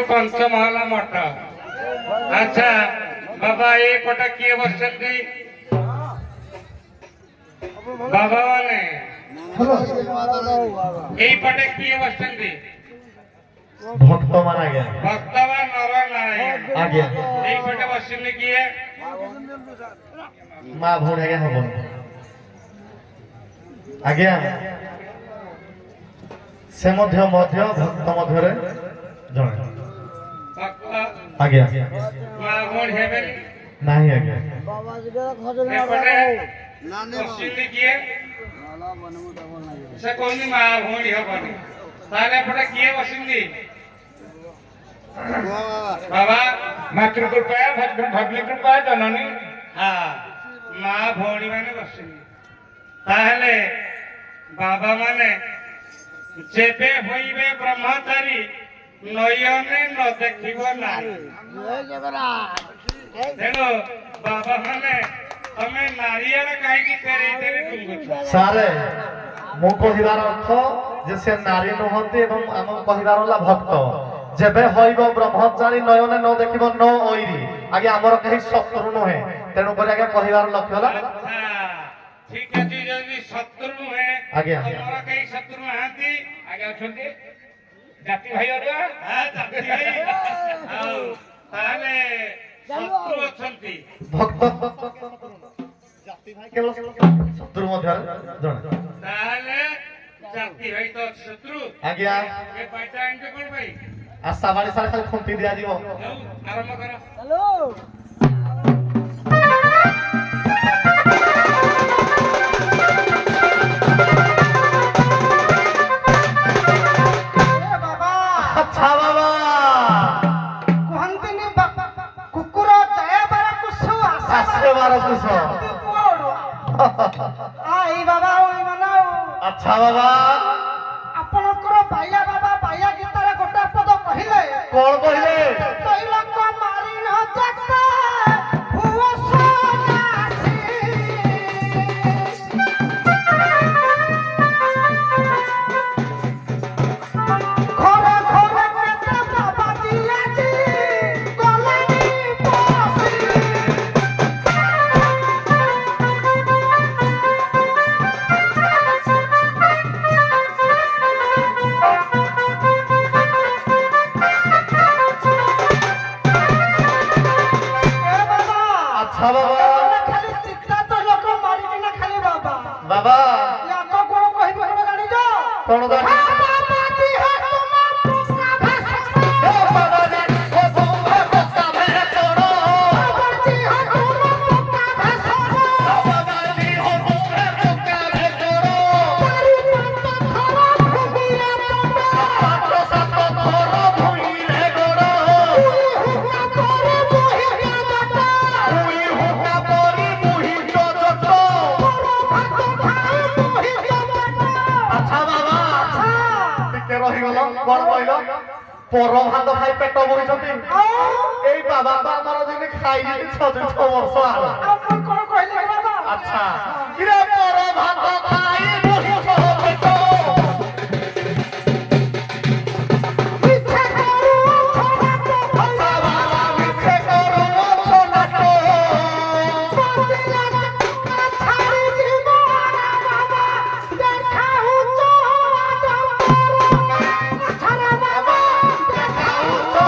पंचमहला मठ। अच्छा बाबा ये पटा किए बसती बाबा माने यही पटे किए बसती भक्त मान आ गया भक्तवान नर नारायण आ गया यही पटे बसने किए माँ भौण आज्ञा हम आज्ञा से मध्य मध्य भक्त मध्य जड़े आज्ञा माँ भौण हेबे नहीं आज्ञा बसने किए से कौन माँ भौण हेबनी ताले पटे किए बसती बाबा मातृकृपा भग्नि कृपा जननी हाँ माँ भौणी माने बसनी ताहले बाबा माने जेबे होइबे ब्रह्मचारी नयने न देखिबो नारी देखो बाबा माने तमे नारियल काहे तेरे तेरे तुम सारे मो कहिबार अर्थ जे से नारी नहंती एवं आम कहिबार होला भक्त जेबे होइबो ब्रह्मचारी नयने न देखिबो न ओइरी आगे हमर कहि शत्रु नहे तेनु पर आगे कहिबार लक्ष्य होला ठीक है जी जल्दी शत्रु है आगे हमारा कहीं शत्रु नहाती आगे अछंती जाति भाई और हां जाति भाई आओ ताले शत्रु अछंती भक्त जाति भाई केवल शत्रु मध्य जण ताले जाति भाई तो शत्रु आगे ये पाटा इनके कोन भाई आशा बाड़ी सारे खाली खुंटी दिया जीवो आरंभ करो हेलो अच्छा बाबा कुहंतिनी कुकुर जया बारा कुसु आसे बारा कुसु आई बाबा ओई मनाओ अच्छा बाबा आपनकर बाया बाबा बाया गीतारे गोटा पद कहिले कोन कहिले तैला को मारी न जगता हुआ सोनासी खोरा खोरा केता बाबा जिया जी कोलानी पोसी अच्छा बाबा खाली चित्ता तो लोक मारी के ना खाली बाबा बाबा या तो कोन कहि बे गाड़ी जो कोन गाड़ी बाबा जी है तुम्हार पोका भाषा ए बाबा जी ओ तुम है पोका में छोड़ो बाबा जी है तुम्हार पोका भाषा बाबा जी हो तुम है पोका में छोड़ो तारी पंत खरा भूमिया बाबा पांच सात थोरो भूई रे गोड़ो हुआ करे मोहिया बाबा भूई हुका परी मुही जो जतो भक्त भाई मोहिया बाबा अच्छा बाबा टिके रहि गलो कोन कहिलो परभात भाई पेट बहिसती एई बाबा तो हमर जने खाई दी 6 वर्ष आला आप कोन कहले बाबा अच्छा किरे परभात खाई बहिस पेट पीछे करू छोरा तो भला बाबा मिठे करो सोनाको पंजिला का छाड़ी जीवाना बाबा देखाऊ तो आदम छरा बाबा देखाऊ तो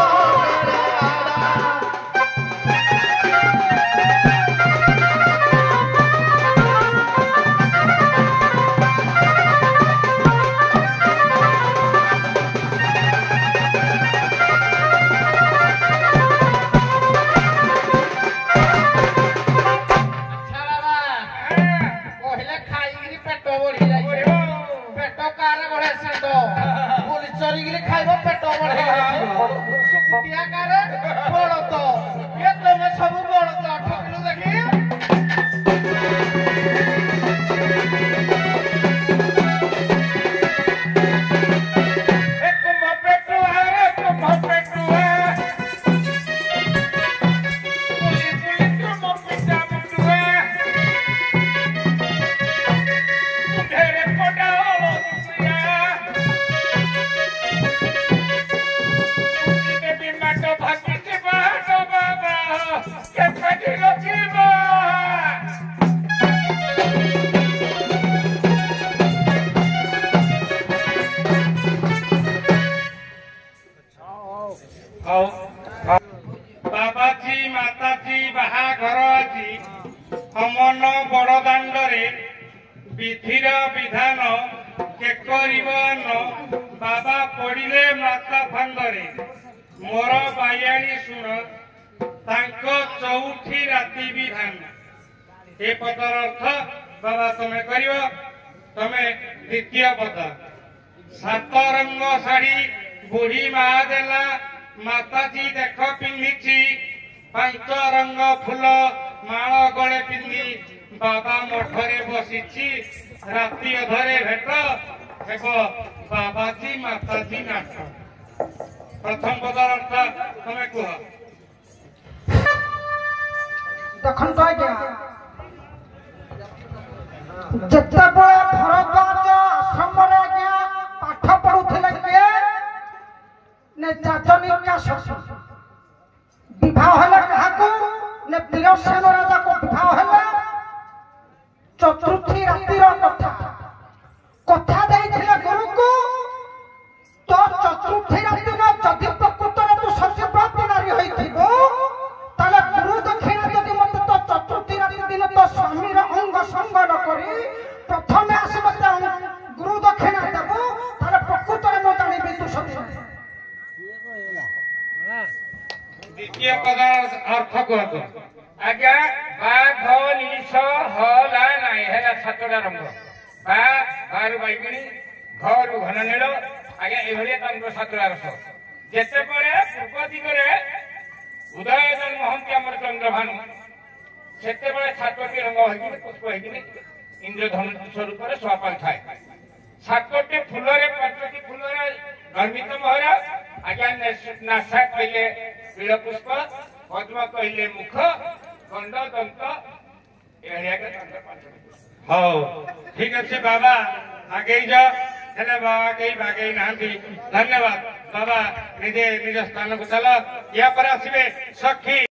पहले खाइगिरी पेट बढ़ी जाए पेट कारे बढ़े से तो पुलिस चोरीगिरी खाइबो पेट बढ़े सुकुटिया कारे बड़ तो ये तुम सब बड़ तो ठकलु देखी एक कुंभ पेटू है कुंभ पेटू है पुलिस पुलिस कुंभ पिटा पेटू है ढेरे कोटा हो दुनिया ହଉ ବାବାଜୀ ମାତାଜୀ ବାହାଘର ଆଜି ଅମନ ବଡ ଦାଣ୍ଡରେ ବିଧିର ବିଧାନ କେ କରିବ ନ ବାବା ପଡ଼ିଲେ ମାତା ଫାନ୍ଦରେ ମୋର ବାୟାଣୀ ଶୁଣ ତାଙ୍କ ଚଉଠି ରାତି ବିଧାନ। ଏ ପଦର ଅର୍ଥ ବାବା ତମେ କରିବ। ତମେ ଦ୍ୱିତୀୟ ପଦ ସାତ ରଙ୍ଗ ଶାଢ଼ୀ ବୁଢୀ ମା ଦେଲା ମାତାଜୀ ଦେଖ ପିନ୍ଧିଛି ପାଞ୍ଚ ରଙ୍ଗ ଫୁଲ ମାଳ ଗଳେ ପିନ୍ଧି ବାବା ମଠରେ ବସିଛି ରାତି ଅଧରେ ଭେଟ ହେବ ବାବାଜୀ ମାତାଜୀ ନାଟ। ପ୍ରଥମ ପଦର ଅର୍ଥ ତମେ କୁହ। ଦେଖନ୍ତୁ ଆଜ୍ଞା ଯେତେବେଳେ ଭରଦ୍ୱାଜ ଆଶ୍ରମରେ ଆଜ୍ଞା ପାଠ ପଢୁଥିଲେ କିଏ ନେ ଯାଜନିକା ଶଶୀ ବିବାହ ହେଲେ କାହାକୁ ନେ ବୀରସେନ ରାଜାକୁ ବିବାହ ହେଲେ ଚତୁର୍ଥୀ ରାତିର କଥା ଦେଇଥିଲେ ଗୁରୁକୁ ତ ଚତୁର୍ଥୀ ରାତିର ଯଦି ପ୍ରକୃତରେ ତୁ ସତ୍ୟବ୍ରତ ନାରୀ ହୋଇଥିବୁ ତାହେଲେ ଗୁରୁ ଦକ୍ଷିଣା ଯଦି ମତେ ତ ଚତୁର୍ଥୀ ରାତି ଦିନ ତ ସ୍ୱାମୀର ଅଙ୍ଗ ସଙ୍ଗ ନ କରି ପ୍ରଥମେ ଆସି ମତେ ଗୁରୁ ଦକ୍ଷିଣା ଦେବୁ ତାହେଲେ ପ୍ରକୃତରେ ମୁଁ ଜାଣିବି ତୁ ସତ୍ୟ। ଦ୍ୱିତୀୟ ପଦର ଅର୍ଥ କୁହନ୍ତୁ। ଆଜ୍ଞା ବାଘ ନିଶ ହଲା ନାଇଁ ହେଲା ସାତଟା ରଙ୍ଗ ବାରୁ ବାଇଗିଣୀ ଘରୁ ଘନ ନୀଳ ଆଜ୍ଞା ଏଭଳିଆ ତାଙ୍କର ସାତଟା ରସ। ଯେତେବେଳେ ପୂର୍ବ ଦିଗରେ ଉଦୟନ ମହନ୍ତି ଆମର ଚନ୍ଦ୍ରଭାନୁ ସେତେବେଳେ ସାତଟି ରଙ୍ଗ ହେଇକିନି ପୁଷ୍ପ ହେଇକିନି ଇନ୍ଦ୍ରଧନୁ ସ୍ୱରୂପରେ ଶୋଭା ପାଇଥାଏ। ସାତଟି ଫୁଲରେ ପାଞ୍ଚଟି ଫୁଲରେ ନିର୍ମିତ ମହରା ଆଜ୍ଞା ନାସା କହିଲେ ବୀଳ ପୁଷ୍ପ ପଦ୍ମ କହିଲେ ମୁଖ ଖଣ୍ଡ ଦନ୍ତ ଏଭଳିଆ ହଉ ଠିକ ଅଛି ବାବା ଆଗେଇ ଯାଅ ହେଲେ ବାବା କେହି ବାଗେଇ ନାହାନ୍ତି। ଧନ୍ୟବାଦ ବାବା ନିଜେ ନିଜ ସ୍ଥାନକୁ ଚାଲ। ୟା ପରେ ଆସିବେ ସଖୀ।